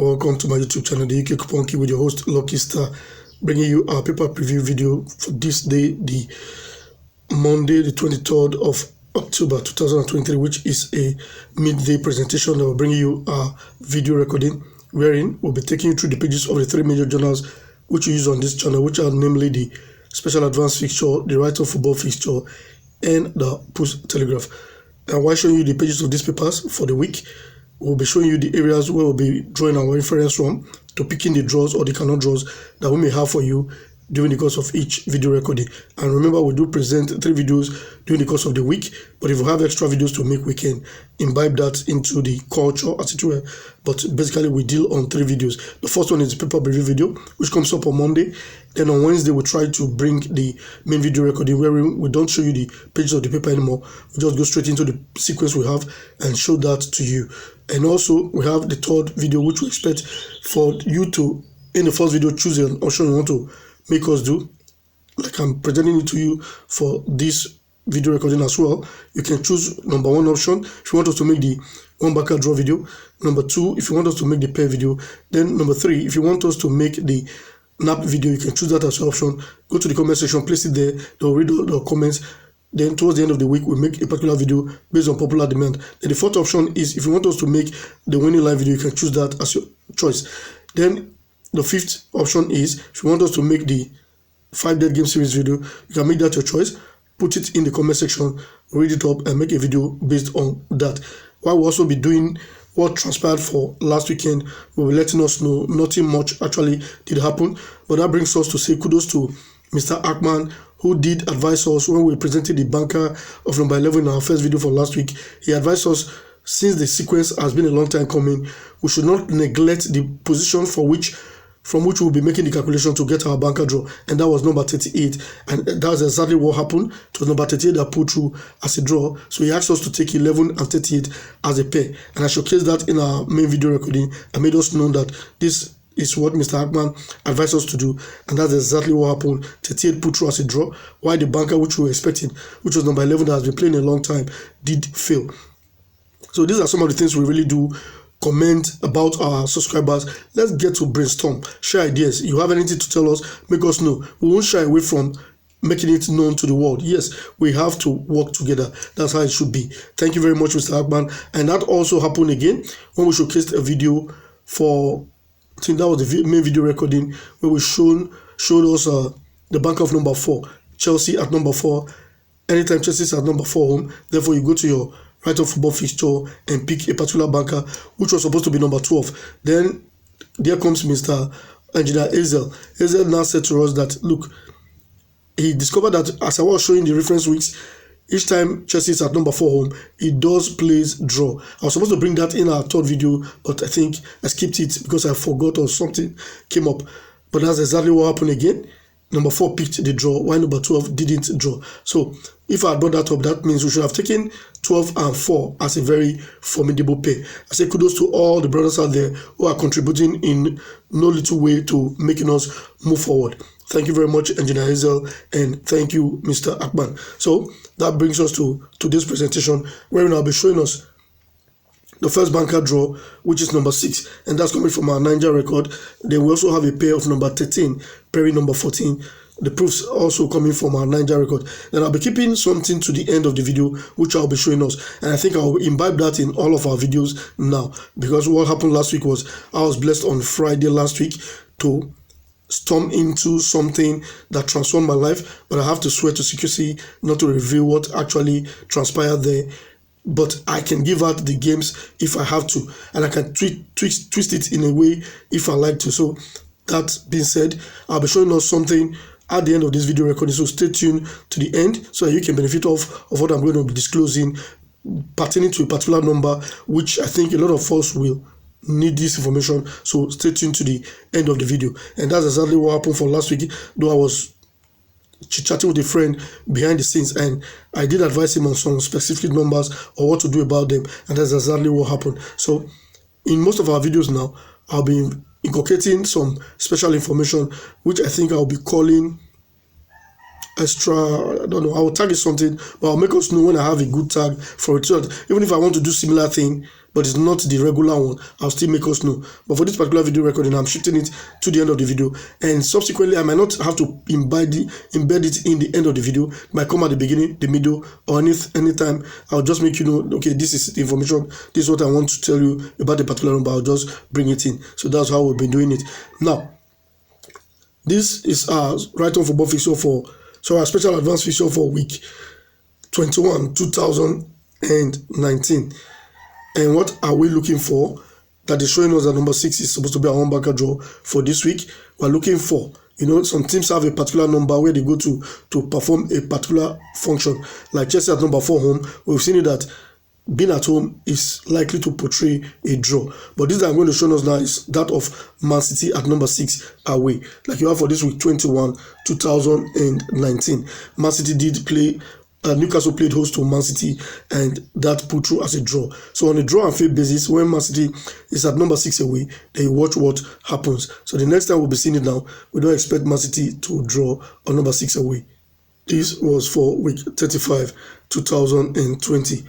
Welcome to my YouTube channel, the UK Coupon Key, with your host Lucky Star, bringing you our paper preview video for this day, the Monday, the 23rd of October 2023, which is a midday presentation that will bring you a video recording, wherein we'll be taking you through the pages of the three major journals which we use on this channel, which are namely the Special Advanced Fixture, the Right-On Football Fixture, and the Pools Telegraph. And while showing you the pages of these papers for the week, we'll be showing you the areas where we'll be drawing our inference from to picking the draws or the cannot draws that we may have for you during the course of each video recording. And remember, we do present 3 videos during the course of the week, but if we have extra videos to make, we can imbibe that into the culture, as it were. But basically, we deal on 3 videos. The first one is the paper review video, which comes up on Monday. Then on Wednesday, we try to bring the main video recording, where we don't show you the pages of the paper anymore. We just go straight into the sequence we have and show that to you. And also, we have the third video, which we expect for you to, in the first video, choose an option you want to make us do, like I'm presenting it to you for this video recording as well. You can choose number 1 option if you want us to make the one backer draw video, number 2 if you want us to make the pair video, then number 3 if you want us to make the nap video. You can choose that as your option. Go to the comment section, place it there, they'll read all the comments. Then towards the end of the week, we make a particular video based on popular demand. Then the fourth option is if you want us to make the winning live video, you can choose that as your choice. Then the fifth option is if you want us to make the 5 dead game series video, you can make that your choice. Put it in the comment section, read it up, and make a video based on that. While we'll also be doing what transpired for last weekend, we'll be letting us know nothing much actually did happen. But that brings us to say kudos to Mr. Ackman, who did advise us when we presented the banker of number 11 in our first video for last week. He advised us, since the sequence has been a long time coming, we should not neglect the position from which we'll be making the calculation to get our banker draw, and that was number 38, and that's exactly what happened. It was number 38 that pulled through as a draw, so he asked us to take 11 and 38 as a pair, and I showcased that in our main video recording and made us know that this is what Mr. Ackman advised us to do, and that's exactly what happened. 38 put through as a draw, while the banker which we were expecting, which was number 11 that has been playing a long time, did fail. So these are some of the things we really do. Comment about our subscribers. Let's get to brainstorm, share ideas. You have anything to tell us, make us know. We won't shy away from making it known to the world. Yes, we have to work together. That's how it should be. Thank you very much, Mr. Ackman. And that also happened again when we showcased a video for, I think that was the main video recording, where we showed us the bank of number 4, Chelsea at number 4. Anytime Chelsea is at number 4 home, therefore you go to your Right-On Football Fixture and pick a particular banker, which was supposed to be number 12. Then there comes Mr. Engineer Hazel. Hazel now said to us that, look, he discovered that as I was showing the reference weeks, each time Chelsea is at number 4 home, it does plays draw. I was supposed to bring that in our third video, but I think I skipped it because I forgot or something came up. But that's exactly what happened again. Number 4 picked the draw, while number 12 didn't draw. So if I had brought that up, that means we should have taken 12 and 4 as a very formidable pair. I say kudos to all the brothers out there who are contributing in no little way to making us move forward. Thank you very much, Engineer Hazel, and thank you, Mr. Ackman. So that brings us to today's presentation, where I'll be showing us the first banker draw, which is number 6, and that's coming from our nija record. Then we also have a pair of number 13 pairing number 14. The proofs also coming from our nija record. Then I'll be keeping something to the end of the video, which I'll be showing us, and I think I'll imbibe that in all of our videos now, because what happened last week was I was blessed on Friday last week to storm into something that transformed my life, but I have to swear to secrecy not to reveal what actually transpired there. But I can give out the games if I have to, and I can twist it in a way if I like to. So that being said, I'll be showing us something at the end of this video recording, so stay tuned to the end so that you can benefit of what I'm going to be disclosing pertaining to a particular number, which I think a lot of us will need this information. So stay tuned to the end of the video. And that's exactly what happened for last week, though I was chatting with a friend behind the scenes, and I did advise him on some specific numbers or what to do about them, and that's exactly what happened. So in most of our videos now, I'll be inculcating some special information, which I think I'll be calling extra, I don't know, I'll tag it something, but I'll make us know when I have a good tag for it. So even if I want to do similar thing, but it's not the regular one, I'll still make us know. But for this particular video recording, I'm shifting it to the end of the video, and subsequently I might not have to embed it in the end of the video. It might come at the beginning, the middle, or anytime. I'll just make you know, okay, this is the information, this is what I want to tell you about a particular number. I'll just bring it in. So that's how we've been doing it. Now, this is our Right-On Football Fixture our special advanced fixture for week 21, 2019. And what are we looking for? That is showing us that number 6 is supposed to be our one-backer draw for this week. We're looking for, some teams have a particular number where they go to perform a particular function. Like Chelsea at number 4 home, we've seen it that being at home is likely to portray a draw. But this that I'm going to show us now is that of Man City at number 6 away. Like you have for this week 21, 2019. Man City did play. Newcastle played host to Man City, and that put through as a draw. So on a draw and fail basis, when Man City is at number 6 away, then you watch what happens. So the next time we'll be seeing it now, we don't expect Man City to draw on number 6 away. This was for week 35, 2020.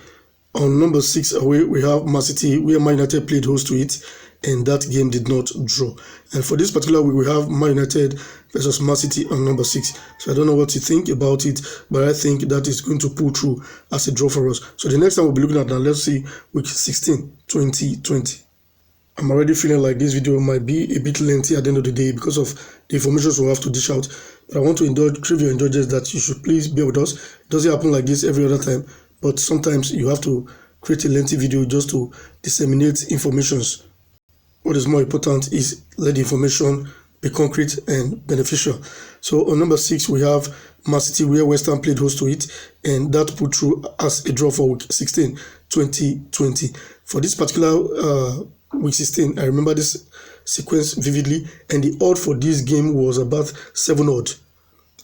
On number 6 away, we have Man City, where Man United played host to it, and that game did not draw. And for this particular week, we have Man United versus Man City on number 6. So I don't know what you think about it, but I think that is going to pull through as a draw for us. So the next time we'll be looking at now, let's see week 16, 2020. I'm already feeling like this video might be a bit lengthy at the end of the day because of the information we'll have to dish out. But I want to crave your indulgence that you should please bear with us. It doesn't happen like this every other time, but sometimes you have to create a lengthy video just to disseminate informations. What is more important is let the information be concrete and beneficial. So on number 6, we have Man City, where West Ham played host to it, and that put through as a draw for week 16, 2020. For this particular week 16, I remember this sequence vividly, and the odd for this game was about 7 odd.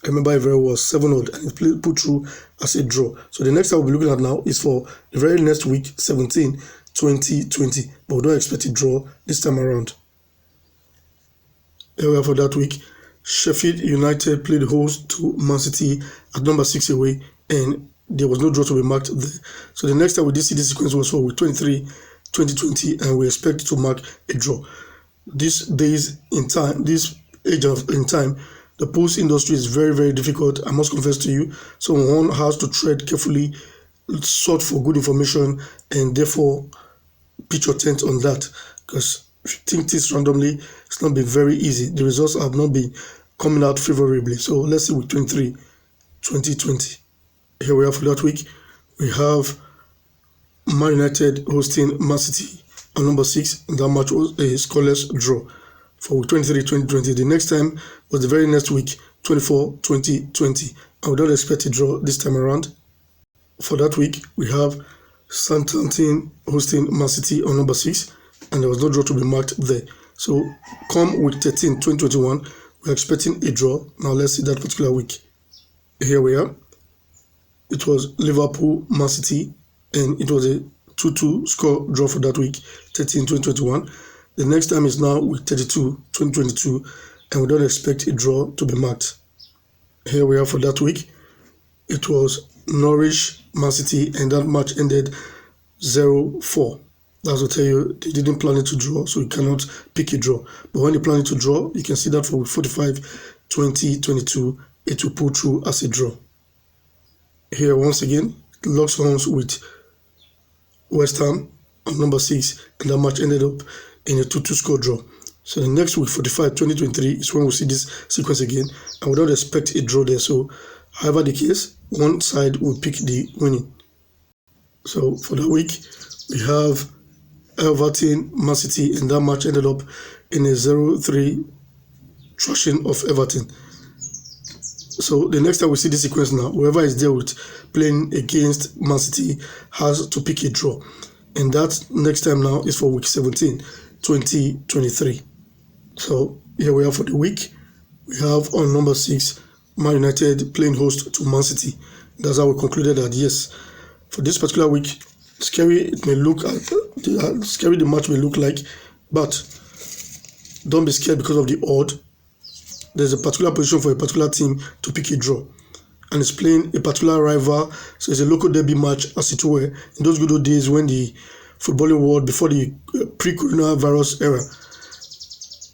I remember it very well, 7 odd, and it put through as a draw. So the next time we'll be looking at now is for the very next week, 17, 2020, but we don't expect a draw this time around. Here we are for that week. Sheffield United played host to Man City at number 6 away, and there was no draw to be marked there. So the next time we did see this sequence was for week 23, 2020, and we expect to mark a draw. These days in time, this age in time, the pools industry is very, very difficult, I must confess to you. So one has to tread carefully, sort for good information, and therefore pitch your tent on that. Because if you think this randomly, it's not been very easy. The results have not been coming out favorably. So let's see week 23, 2020. Here we are for that week. We have Man United hosting Man City on number 6. And that match was a scoreless draw for week 23, 2020. The next time was the very next week, 24, 2020. I would not expect a draw this time around. For that week, we have Southampton hosting Man City on number 6, and there was no draw to be marked there. So come week 13, 2021, we're expecting a draw. Now let's see that particular week. Here we are. It was Liverpool, Man City, and it was a 2-2 score draw for that week, 13, 2021. The next time is now week 32, 2022, and we don't expect a draw to be marked. Here we are for that week. It was Norwich, Man City, and that match ended 0-4. That's to tell you they didn't plan it to draw, so you cannot pick a draw. But when they plan it to draw, you can see that for week 45, 2022, it will pull through as a draw. Here once again, it locks horns with West Ham on number 6, and that match ended up in a 2-2 score draw. So the next week, 45, 2023, is when we'll see this sequence again, and we don't expect a draw there. So however the case, one side will pick the winning. So for that week, we have Everton, Man City, and that match ended up in a 0-3 thrashing of Everton. So the next time we see this sequence now, whoever is there with playing against Man City has to pick a draw. And that next time now is for week 17, 2023. So here we are for the week. We have on number 6, Man United playing host to Man City. That's how we concluded that, yes, for this particular week, scary the match may look like, but don't be scared because of the odd. There's a particular position for a particular team to pick a draw, and it's playing a particular rival, so it's a local derby match, as it were. In those good old days when the footballing world before the pre-coronavirus era,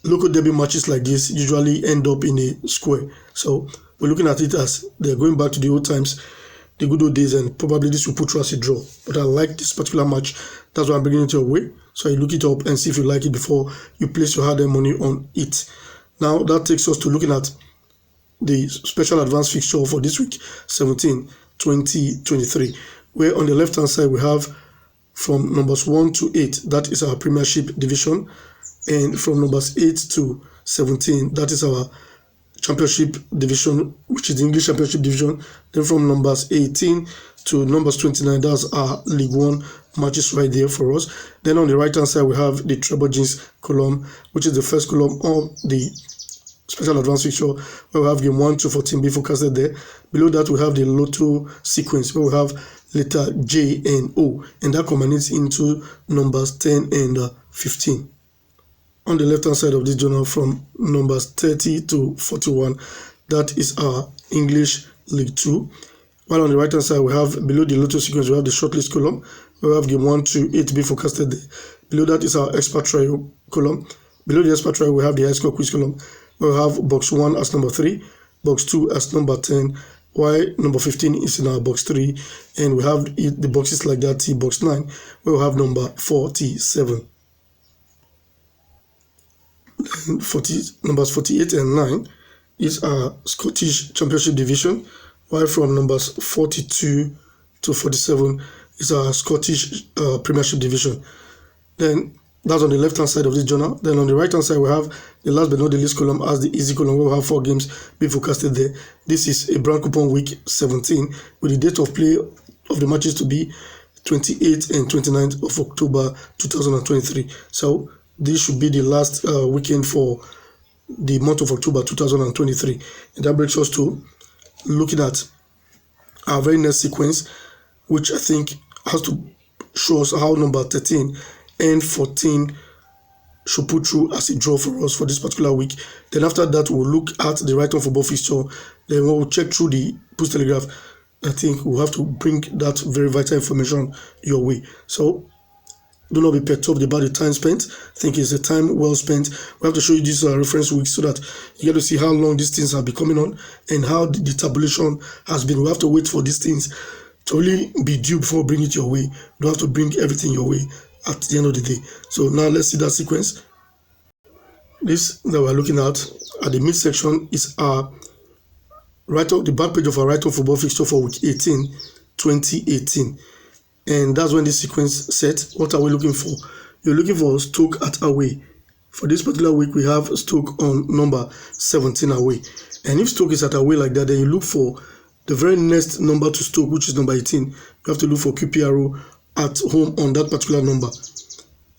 local derby matches like this usually end up in a square. So we're looking at it as they're going back to the old times, the good old days, and probably this will put through as a draw. But I like this particular match. That's why I'm bringing it your way. So you look it up and see if you like it before you place your hard-earned money on it. Now that takes us to looking at the special advance fixture for this week 17-2023, where on the left hand side we have from numbers 1 to 8, that is our Premiership division, and from numbers 8 to 17, that is our Championship division, which is the English Championship division. Then from numbers 18 to numbers 29, that's our League One matches right there for us. Then on the right hand side we have the treble jeans column, which is the first column on the special advance fixture, where we have game 1 to 14 be forecasted there. Below that we have the lotto sequence, where we have letter J and O, and that combines into numbers 10 and 15. On the left hand side of this journal, from numbers 30 to 41, that is our English League 2. While on the right hand side we have, below the lotto sequence, we have the shortlist column, where we have game 1 to 8 be forecasted there. Below that is our expert trio column. Below the expert trio we have the high score quiz column, where we have box 1 as number 3, box 2 as number 10, while number 15 is in our box 3, and we have the boxes like that, box 9, where we have number 47. Numbers 48 and 9 is our Scottish Championship division, while from numbers 42 to 47 is our Scottish Premiership division. Then that's on the left hand side of this journal. Then on the right hand side we have the last but not the least column as the easy column, where we have 4 games being forecasted there. This is a brand coupon week 17, with the date of play of the matches to be 28th and 29th of October 2023. So this should be the last weekend for the month of October 2023. And that brings us to looking at our very next sequence, which I think has to show us how number 13 and 14 should put through as a draw for us for this particular week. Then after that, we'll look at the Right-On Football Fixture. Then we'll check through the Pools Telegraph. I think we'll have to bring that very vital information your way. So do not be perturbed about the time spent. I think it's a time well spent. We have to show you this reference week so that you get to see how long these things have been coming on and how the tabulation has been. We have to wait for these things to really be due before bringing it your way. You don't have to bring everything your way at the end of the day. So now let's see that sequence. This that we're looking at the midsection is our the back page of our Right-On Football Fixture for week 18, 2018. And that's when this sequence set. What are we looking for? You're looking for Stoke at away. For this particular week, we have Stoke on number 17 away. And if Stoke is at away like that, then you look for the very next number to Stoke, which is number 18. You have to look for QPRO at home on that particular number.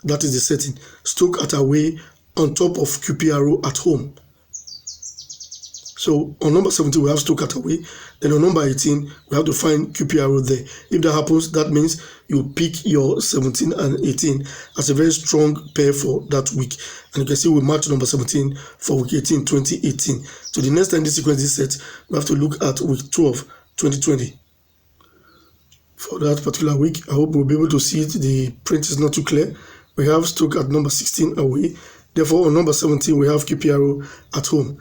That is the setting. Stoke at away on top of QPRO at home. So on number 17, we have Stoke at away. Then on number 18, we have to find QPRO there. If that happens, that means you pick your 17 and 18 as a very strong pair for that week. And you can see we match number 17 for week 18, 2018. So the next time this sequence is set, we have to look at week 12, 2020. For that particular week, I hope we'll be able to see it. The print is not too clear. We have Stoke at number 16 away. Therefore, on number 17, we have QPRO at home.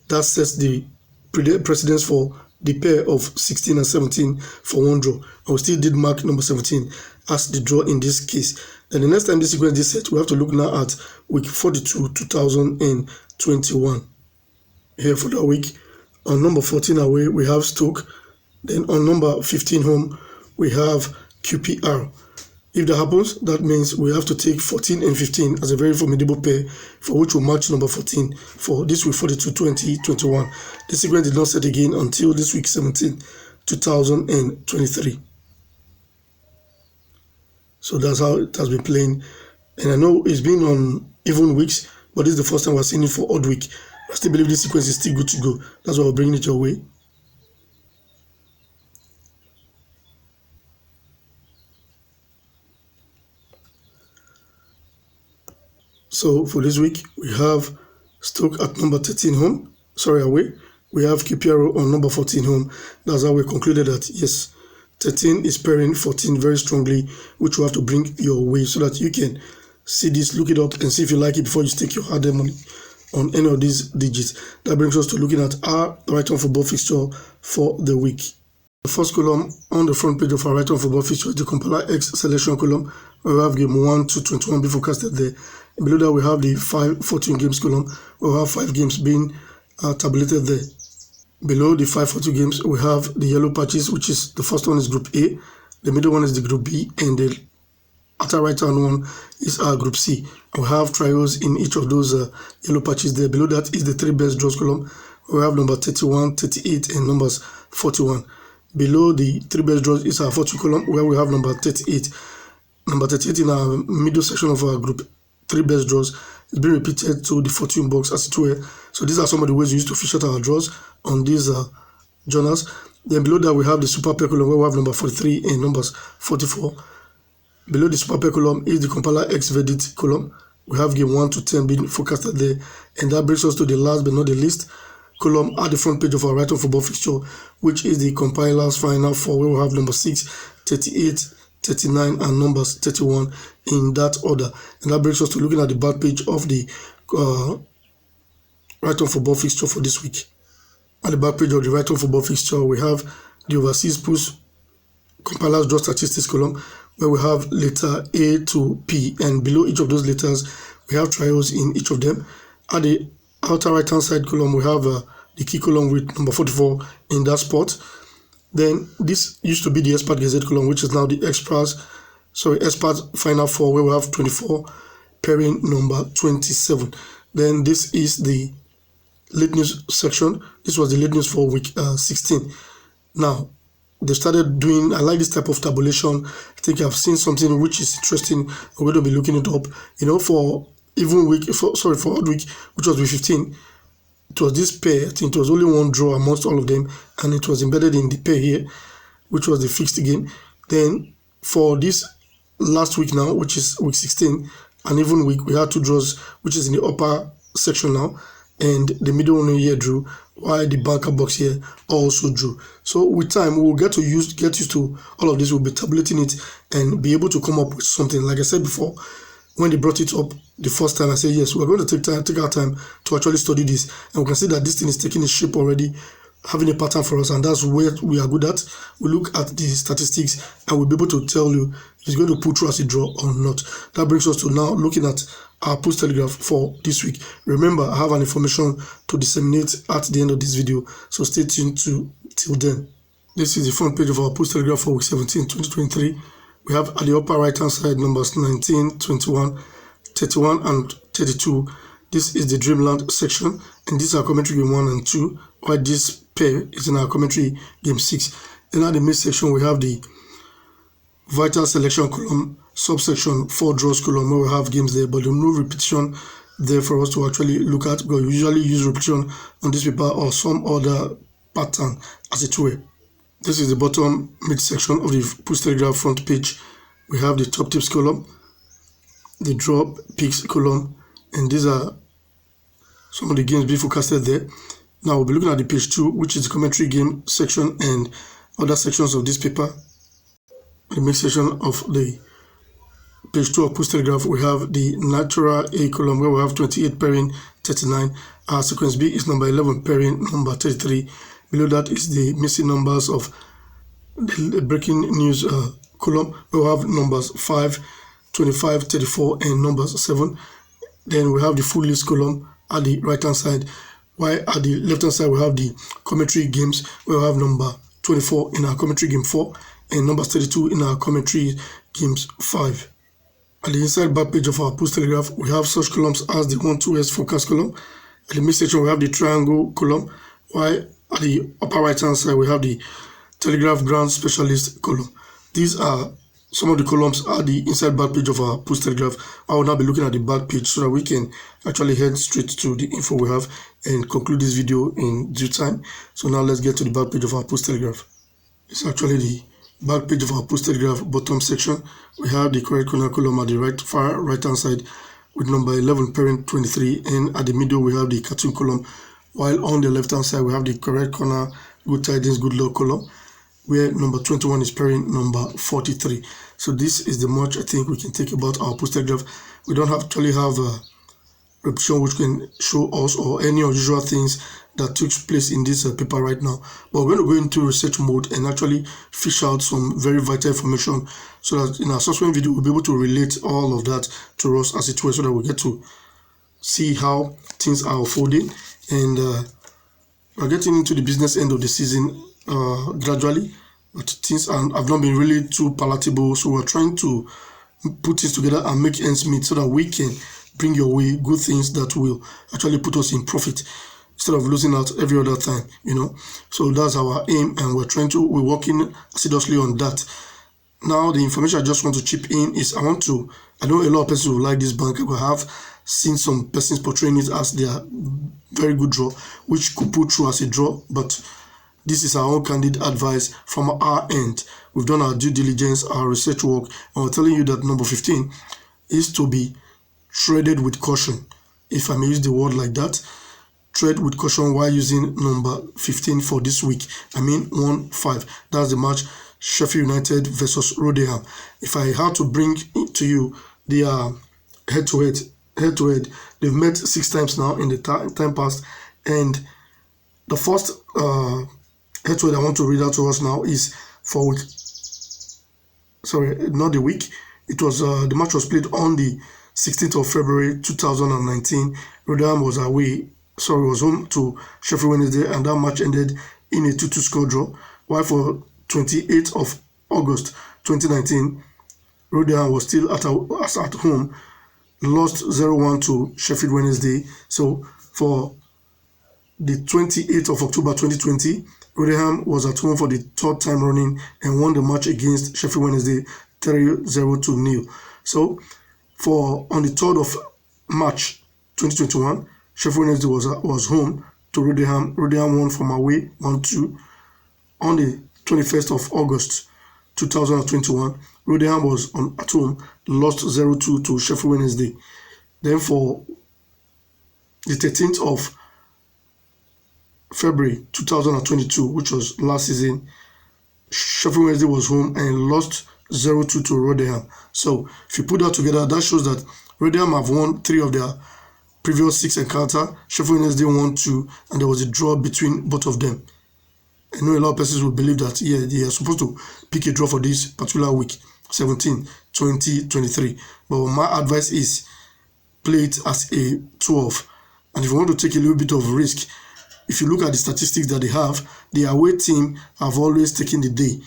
That sets the precedence for the pair of 16 and 17 for one draw. And we still did mark number 17 as the draw in this case. Then the next time this sequence is set, we have to look now at week 42, 2021. Here for that week, on number 14 away, we have Stoke. Then on number 15 home, we have QPR. If that happens, that means we have to take 14 and 15 as a very formidable pair, for which we'll match number 14 for this week 42, 2021. This sequence did not set again until this week 17, 2023. So that's how it has been playing. And I know it's been on even weeks, but this is the first time we're seeing it for odd week. I still believe this sequence is still good to go. That's why we're bringing it your way. So for this week, we have Stoke at number 13 home, away. We have QPRO on number 14 home. That's how we concluded that, yes, 13 is pairing 14 very strongly, which you have to bring your way so that you can see this, look it up and see if you like it before you stake your hard money on any of these digits. That brings us to looking at our Right-On Football fixture for the week. The first column on the front page of our Right-On Football fixture is the compiler X selection column, where we have game 1 to 21 being forecasted there. And below that we have the 5-14 games column, where we have 5 games being tabulated there. Below the 5-14 games, we have the yellow patches, which is the first one is Group A, the middle one is the Group B, and the outer right-hand one is our Group C. And we have trials in each of those yellow patches there. Below that is the 3 best draws column, where we have number 31, 38, and numbers 41. Below the 3 best draws is our 40 column, where we have number 38. Number 38 in our middle section of our Group 3 best draws is being repeated to the 14 box as it were. So these are some of the ways we used to fish out our draws on these journals. Then below that we have the super pair column, where we have number 43 and numbers 44. Below the super pair column is the compiler X verdict column. We have game 1 to 10 being forecasted there, and that brings us to the last but not the least column at the front page of our Right-On Football fixture, which is the compiler's final 4, where we have number 6, 38, 39 and numbers 31 in that order. And that brings us to looking at the back page of the Right-On Football fixture for this week. At the back page of the Right-On Football fixture, we have the overseas Pools compilers draw statistics column, where we have letter A to P, and below each of those letters we have trials in each of them. At the outer right hand side column we have the key column with number 44 in that spot. Then this used to be the expert gazette column, which is now the expert final 4, where we have 24 pairing number 27. Then this is the late news section. This was the late news for week 16. Now they started doing, I like this type of tabulation. I think I've seen something which is interesting. I'm going to be looking it up. For even week, for odd week, which was week 15, it was this pair. I think it was only one draw amongst all of them, and it was embedded in the pair here, which was the fixed game. Then for this last week now, which is week 16, an even week, we had 2 draws, which is in the upper section now, and the middle one here drew, while the banker box here also drew. So with time we'll get used to all of this. We'll be tabulating it and be able to come up with something. Like I said before, when they brought it up the first time, I said yes, we're going to take our time to actually study this, and we can see that this thing is taking a shape already, having a pattern for us, and that's where we are good at. We look at the statistics and we'll be able to tell you if it's going to pull through as a draw or not. That brings us to now looking at our Pools Telegraph for this week. Remember, I have an information to disseminate at the end of this video, so stay tuned till then. This is the front page of our Pools Telegraph for week 17, 2023. We have at the upper right hand side numbers 19, 21, 31 and 32. This is the Dreamland section, and this is our commentary game 1 and 2, while this pair is in our commentary game 6. Then at the mid section we have the vital selection column, subsection 4 draws column, where we have games there, but there's no repetition there for us to actually look at, because we usually use repetition on this paper or some other pattern as it were. This is the bottom mid section of the Pools Telegraph front page. We have the top tips column, the drop picks column, and these are some of the games being forecasted there. Now we'll be looking at the page 2, which is the commentary game section and other sections of this paper. The mid section of the page 2 of Pools Telegraph, we have the natural A column, where we have 28 pairing 39. Our sequence B is number 11 pairing number 33. Below that is the missing numbers of the breaking news column, where we have numbers 5, 25, 34 and numbers 7. Then we have the full list column at the right hand side, while at the left hand side we have the commentary games, where we have number 24 in our commentary game 4 and numbers 32 in our commentary games 5. At the inside back page of our Pools Telegraph, we have such columns as the 1-2s forecast column. At the mid section we have the triangle column, while at the upper right hand side we have the Telegraph ground specialist column. These are some of the columns at the inside back page of our Pools Telegraph. I will now be looking at the back page so that we can actually head straight to the info we have and conclude this video in due time. So now let's get to the back page of our Pools Telegraph. It's actually the back page of our Pools Telegraph bottom section. We have the correct corner column at the far right hand side with number 11 parent 23, and at the middle we have the cartoon column, while on the left hand side we have the correct corner good tidings good luck column. where number 21 is pairing number 43. So this is the much I think we can take about our Pools Telegraph. We don't actually have a repetition which can show us or any unusual things that took place in this paper right now, but we're going to go into research mode and actually fish out some very vital information so that in our subsequent video we'll be able to relate all of that to us as it were, so that we get to see how things are unfolding. And we're getting into the business end of the season gradually, but things have not been really too palatable, so we're trying to put things together and make ends meet so that we can bring your way good things that will actually put us in profit instead of losing out every other time, you know. So that's our aim, and we're working assiduously on that. Now the information I just want to chip in is I know a lot of persons will like this bank. I have seen some persons portraying it as their very good draw, which could put through as a draw, but this is our own candid advice from our end. We've done our due diligence, our research work, and we're telling you that number 15 is to be treaded with caution, if I may use the word like that. Tread with caution while using number 15 for this week. I mean 1-5. That's the match Sheffield United versus Rotherham. If I had to bring to you the head-to-head, they've met 6 times now in the time past, and the first head-to-head I want to read out to us now is for week. Sorry, not the week. It was the match was played on the 16th of February 2019. Rotherham was home to Sheffield Wednesday, and that match ended in a 2-2 score draw. While for 28th of August 2019, Rotherham was still at home, lost 0-1 to Sheffield Wednesday. So for the 28th of October 2020, Rotherham was at home for the 3rd time running and won the match against Sheffield Wednesday 3-0. So on the 3rd of March 2021, Sheffield Wednesday was home to Rotherham. Rotherham won from away 1-2. On the 21st of August 2021, Rotherham was at home, lost 0-2 to Sheffield Wednesday. Then for the 13th of February 2022, which was last season, Sheffield Wednesday was home and lost 0-2 to Rotherham. So if you put that together, that shows that Rotherham have won 3 of their previous 6 encounters. Sheffield Wednesday won 2, and there was a draw between both of them. I know a lot of persons will believe that, yeah, they are supposed to pick a draw for this particular week, 17, 20, 23. But my advice is play it as a 12. And if you want to take a little bit of risk, if you look at the statistics that they have, the away team have always taken the day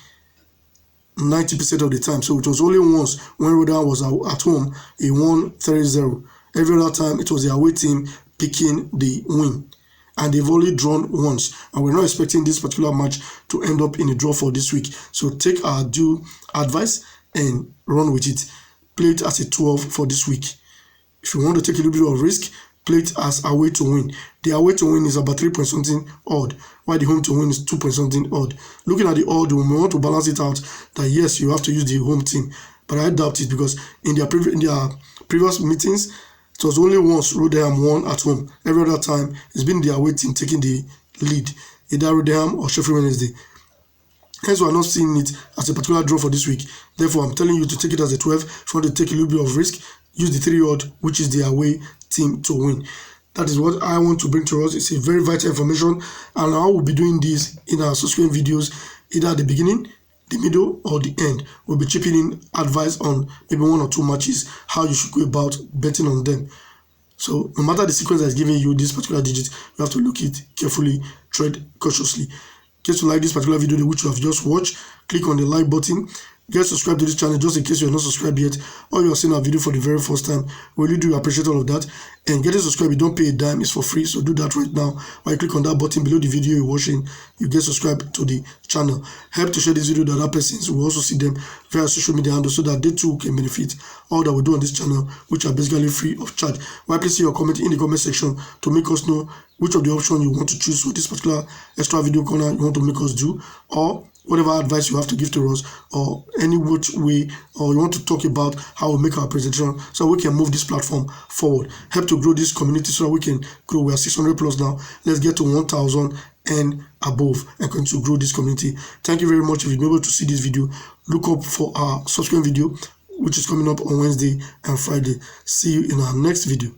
90% of the time. So it was only once when Rotherham was at home, he won 3-0. Every other time, it was the away team picking the win. And they've only drawn once. And we're not expecting this particular match to end up in a draw for this week. So take our due advice and run with it. Play it as a 12 for this week. If you want to take a little bit of risk, play it as away to win. The away to win is about 3-something odd, while the home to win is 2-something odd. Looking at the odd, we want to balance it out that yes, you have to use the home team. But I doubt it, because in their previous meetings, it was only once Rotherham won at home. Every other time, it's been the away team taking the lead, either Rotherham or Sheffield Wednesday. Hence, we are not seeing it as a particular draw for this week. Therefore, I'm telling you to take it as a 12. If you want to take a little bit of risk, use the 3 odd, which is the away team to win. That is what I want to bring to us. It's a very vital information, and I will be doing this in our subsequent videos, either at the beginning, the middle, or the end. We'll be chipping in advice on maybe 1 or 2 matches, how you should go about betting on them. So no matter the sequence that is giving you this particular digit, you have to look it carefully, tread cautiously. In case you like this particular video which you have just watched, click on the like button. Get subscribed to this channel just in case you are not subscribed yet, or you are seeing our video for the very first time. We really do appreciate all of that. And getting subscribed, you don't pay a dime, it's for free. So do that right now. While you click on that button below the video you're watching, you get subscribed to the channel. Help to share this video to other persons. We also see them via social media handles so that they too can benefit all that we do on this channel, which are basically free of charge. Why please see your comment in the comment section to make us know which of the options you want to choose for this particular extra video corner you want to make us do, or whatever advice you have to give to us, or any which way, or you want to talk about how we make our presentation so we can move this platform forward, help to grow this community so that we can grow. We are 600 plus now. Let's get to 1,000 and above and continue to grow this community. Thank you very much. If you've been able to see this video, look up for our subsequent video, which is coming up on Wednesday and Friday. See you in our next video.